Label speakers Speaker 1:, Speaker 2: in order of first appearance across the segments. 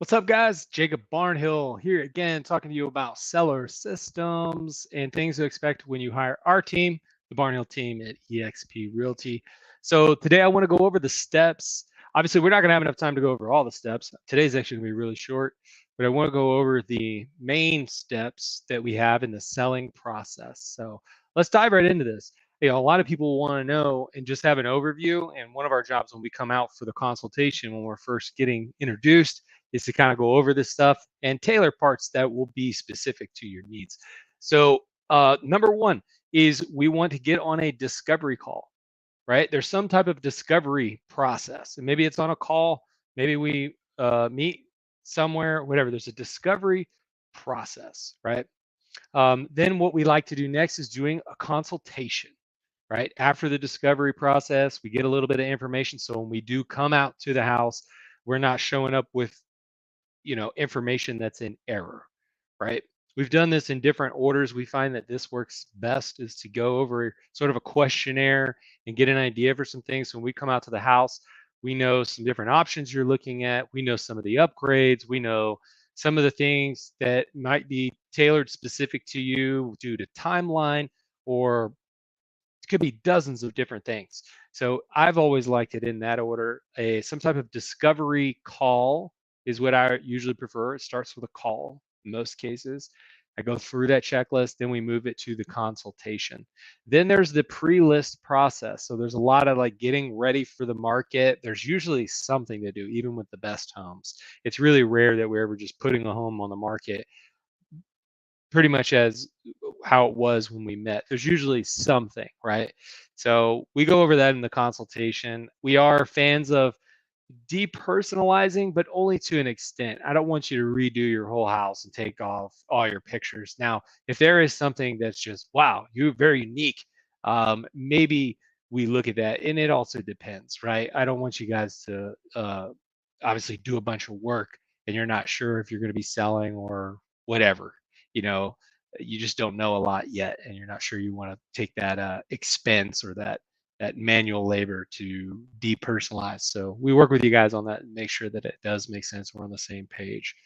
Speaker 1: What's up, guys? Jacob Barnhill here again, talking to you about seller systems and things to expect when you hire our team, the Barnhill team at eXp Realty. So, today I want to go over the steps. Obviously, we're not going to have enough time to go over all the steps. Today's actually going to be really short, but I want to go over the main steps that we have in the selling process. So, let's dive right into this. A lot of people want to know and just have an overview. And one of our jobs when we come out for the consultation, when we're first getting introduced, is to kind of go over this stuff and tailor parts that will be specific to your needs. So, number one is we want to get on a discovery call, right? There's some type of discovery process, and maybe it's on a call, maybe we meet somewhere, whatever. There's a discovery process, right? Then what we like to do next is doing a consultation, right? After the discovery process, we get a little bit of information. So when we do come out to the house, we're not showing up with information that's in error, right? We've done this in different orders. We find that this works best is to go over sort of a questionnaire and get an idea for some things. When we come out to the house, we know some different options you're looking at. We know some of the upgrades. We know some of the things that might be tailored specific to you due to timeline, or it could be dozens of different things. So I've always liked it in that order. Some type of discovery call is what I usually prefer. It starts with a call in most cases. I go through that checklist, then we move it to the consultation. Then there's the pre-list process. So there's a lot of like getting ready for the market. There's usually something to do, even with the best homes. It's really rare that we're ever just putting a home on the market pretty much as how it was when we met. There's usually something, right? So we go over that in the consultation. We are fans of depersonalizing, but only to an extent. I don't want you to redo your whole house and take off all your pictures. Now, if there is something that's just, wow, you're very unique, maybe we look at that. And it also depends, right? I don't want you guys to obviously do a bunch of work and you're not sure if you're going to be selling or whatever. You know, you just don't know a lot yet, and you're not sure you want to take that expense or that manual labor to depersonalize. So we work with you guys on that and make sure that it does make sense. We're on the same page.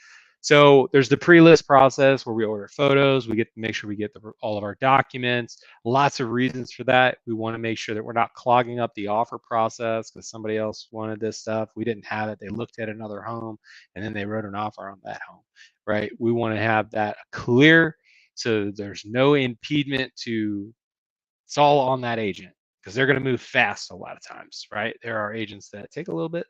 Speaker 1: So there's the pre-list process where we order photos. We get to make sure we get all of our documents. Lots of reasons for that. We want to make sure that we're not clogging up the offer process because somebody else wanted this stuff. We didn't have it. They looked at another home and then they wrote an offer on that home, right? We want to have that clear so there's no impediment to, it's all on that agent because they're going to move fast a lot of times, right? There are agents that take a little bit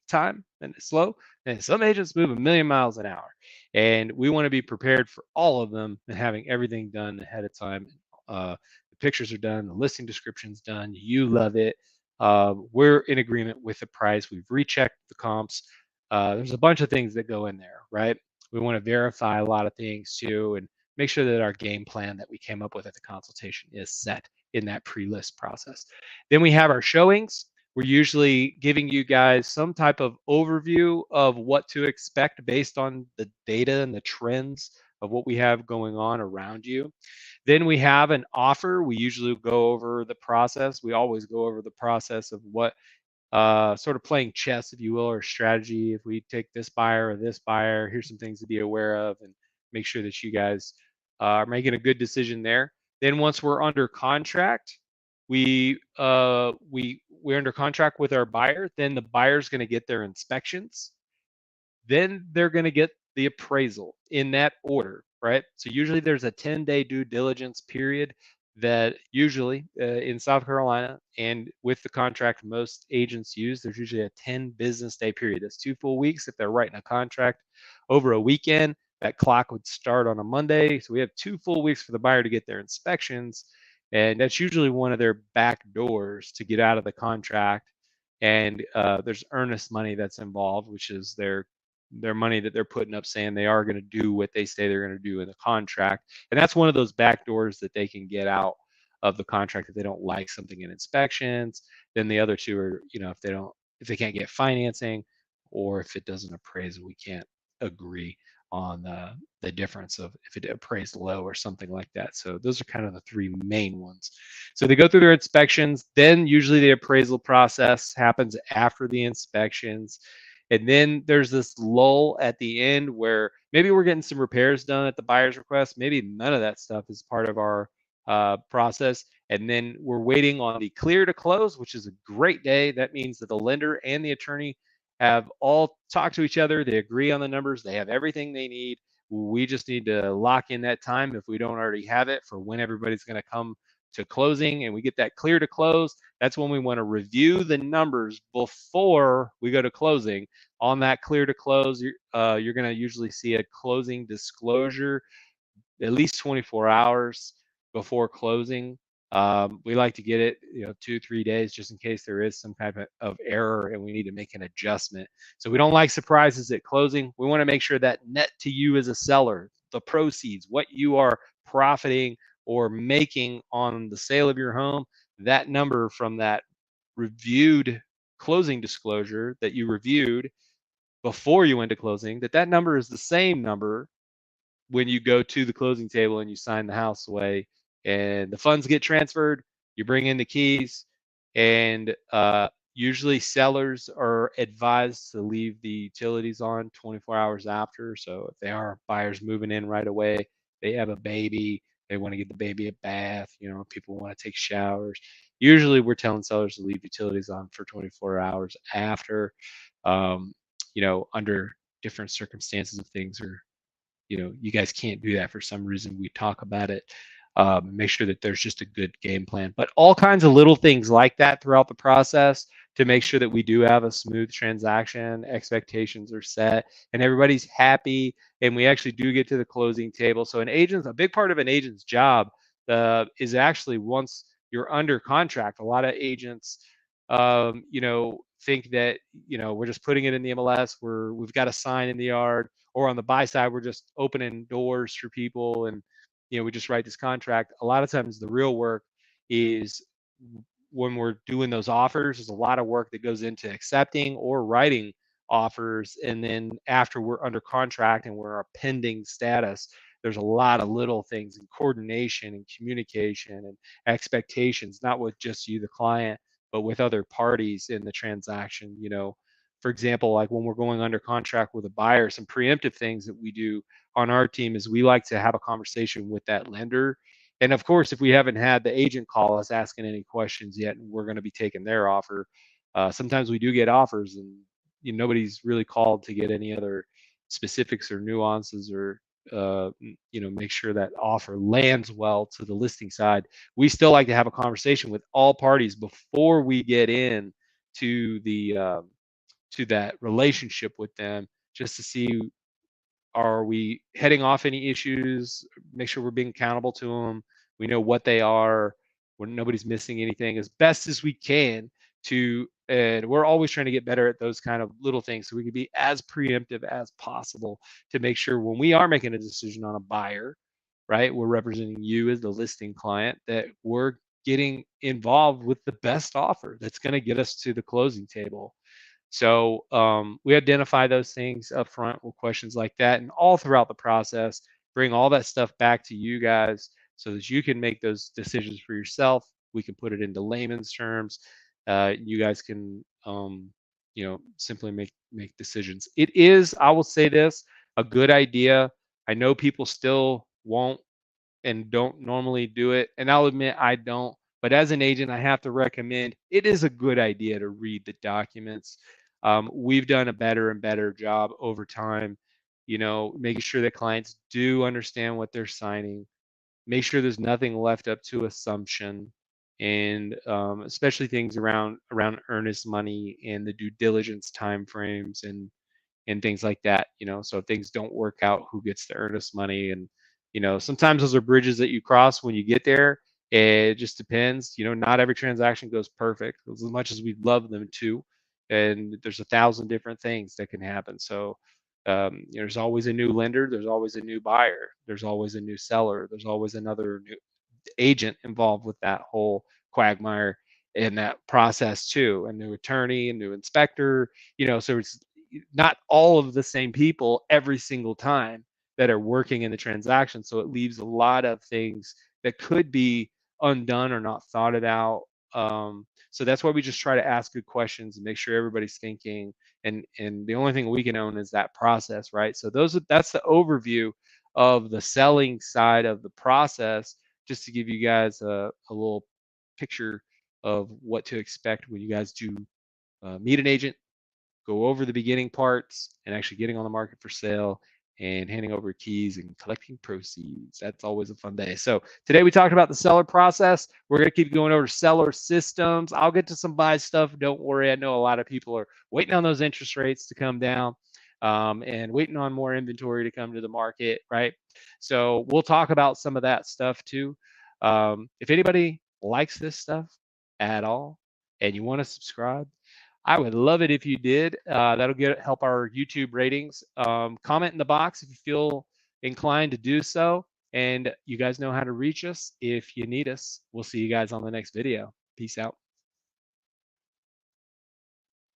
Speaker 1: time and it's slow, and some agents move 1,000,000 miles an hour, and we want to be prepared for all of them and having everything done ahead of time. The pictures are done, the listing description's done, you love it. We're in agreement with the price, we've rechecked the comps. There's a bunch of things that go in there, right? We want to verify a lot of things too and make sure that our game plan that we came up with at the consultation is set in that pre-list process. Then we have our showings. We're usually giving you guys some type of overview of what to expect based on the data and the trends of what we have going on around you. Then we have an offer. We usually go over the process. We always go over the process of what sort of playing chess, if you will, or strategy. If we take this buyer or this buyer, here's some things to be aware of and make sure that you guys are making a good decision there. Then once we're under contract, we're under contract with our buyer. Then the buyer's going to get their inspections. Then they're going to get the appraisal in that order, right? So usually there's a 10-day due diligence period that usually in South Carolina and with the contract most agents use, there's usually a 10 business day period. That's 2 full weeks. If they're writing a contract over a weekend, that clock would start on a Monday. So we have 2 full weeks for the buyer to get their inspections. And that's usually one of their back doors to get out of the contract. And there's earnest money that's involved, which is their money that they're putting up saying they are going to do what they say they're going to do in the contract. And that's one of those back doors that they can get out of the contract if they don't like something in inspections. Then the other two are, if they can't get financing or if it doesn't appraise, we can't agree on the difference of if it appraised low or something like that. So those are kind of the 3 main ones. So they go through their inspections, then usually the appraisal process happens after the inspections. And then there's this lull at the end where maybe we're getting some repairs done at the buyer's request. Maybe none of that stuff is part of our process. And then we're waiting on the clear to close, which is a great day. That means that the lender and the attorney have all talked to each other. They agree on the numbers. They have everything they need. We just need to lock in that time if we don't already have it for when everybody's going to come to closing, and we get that clear to close. That's when we want to review the numbers before we go to closing. On that clear to close, you're going to usually see a closing disclosure at least 24 hours before closing. We like to get it, 2, 3 days, just in case there is some type of error and we need to make an adjustment. So we don't like surprises at closing. We want to make sure that net to you as a seller, the proceeds, what you are profiting or making on the sale of your home, that number from that reviewed closing disclosure that you reviewed before you went to closing, that number is the same number when you go to the closing table and you sign the house away and the funds get transferred, you bring in the keys, and usually sellers are advised to leave the utilities on 24 hours after. So if they are buyers moving in right away, they have a baby, they want to give the baby a bath, people want to take showers. Usually we're telling sellers to leave utilities on for 24 hours after, um, under different circumstances of things, or you guys can't do that for some reason, we talk about it. Make sure that there's just a good game plan, but all kinds of little things like that throughout the process to make sure that we do have a smooth transaction, expectations are set, and everybody's happy, and we actually do get to the closing table. So a big part of an agent's job is actually, once you're under contract, a lot of agents think that we're just putting it in the MLS, we've got a sign in the yard, or on the buy side, we're just opening doors for people, and we just write this contract. A lot of times the real work is when we're doing those offers. There's a lot of work that goes into accepting or writing offers, and then after we're under contract and we're a pending status, there's a lot of little things in coordination and communication and expectations, not with just you, the client, but with other parties in the transaction. For example, like when we're going under contract with a buyer, some preemptive things that we do on our team is we like to have a conversation with that lender. And of course, if we haven't had the agent call us asking any questions yet, and we're going to be taking their offer, sometimes we do get offers, and nobody's really called to get any other specifics or nuances, or make sure that offer lands well to the listing side. We still like to have a conversation with all parties before we get in to to that relationship with them, just to see, are we heading off any issues, make sure we're being accountable to them, we know what they are, when nobody's missing anything as best as we can, and we're always trying to get better at those kind of little things so we can be as preemptive as possible to make sure when we are making a decision on a buyer, right, we're representing you as the listing client, that we're getting involved with the best offer that's going to get us to the closing table. So we identify those things up front with questions like that, and all throughout the process, bring all that stuff back to you guys so that you can make those decisions for yourself. We can put it into layman's terms. You guys can, simply make decisions. It is, I will say this, a good idea. I know people still won't and don't normally do it. And I'll admit I don't. But as an agent, I have to recommend it is a good idea to read the documents. We've done a better and better job over time, making sure that clients do understand what they're signing, make sure there's nothing left up to assumption, and especially things around earnest money and the due diligence timeframes and things like that. So if things don't work out, who gets the earnest money? And sometimes those are bridges that you cross when you get there. It just depends. Not every transaction goes perfect, as much as we'd love them to, and there's 1,000 different things that can happen. So there's always a new lender, there's always a new buyer, there's always a new seller, there's always another new agent involved with that whole quagmire in that process too, a new attorney, a new inspector. So it's not all of the same people every single time that are working in the transaction. So it leaves a lot of things that could be undone or not thought it out So that's why we just try to ask good questions and make sure everybody's thinking. And the only thing we can own is that process, right? So that's the overview of the selling side of the process, just to give you guys a little picture of what to expect when you guys do meet an agent, go over the beginning parts, and actually getting on the market for sale and handing over keys and collecting proceeds. That's always a fun day. So today we talked about the seller process. We're going to keep going over seller systems. I'll get to some buy stuff. Don't worry. I know a lot of people are waiting on those interest rates to come down, and waiting on more inventory to come to the market, right? So we'll talk about some of that stuff too. If anybody likes this stuff at all and you want to subscribe, I would love it if you did. That'll help our YouTube ratings. Comment in the box if you feel inclined to do so. And you guys know how to reach us if you need us. We'll see you guys on the next video. Peace out.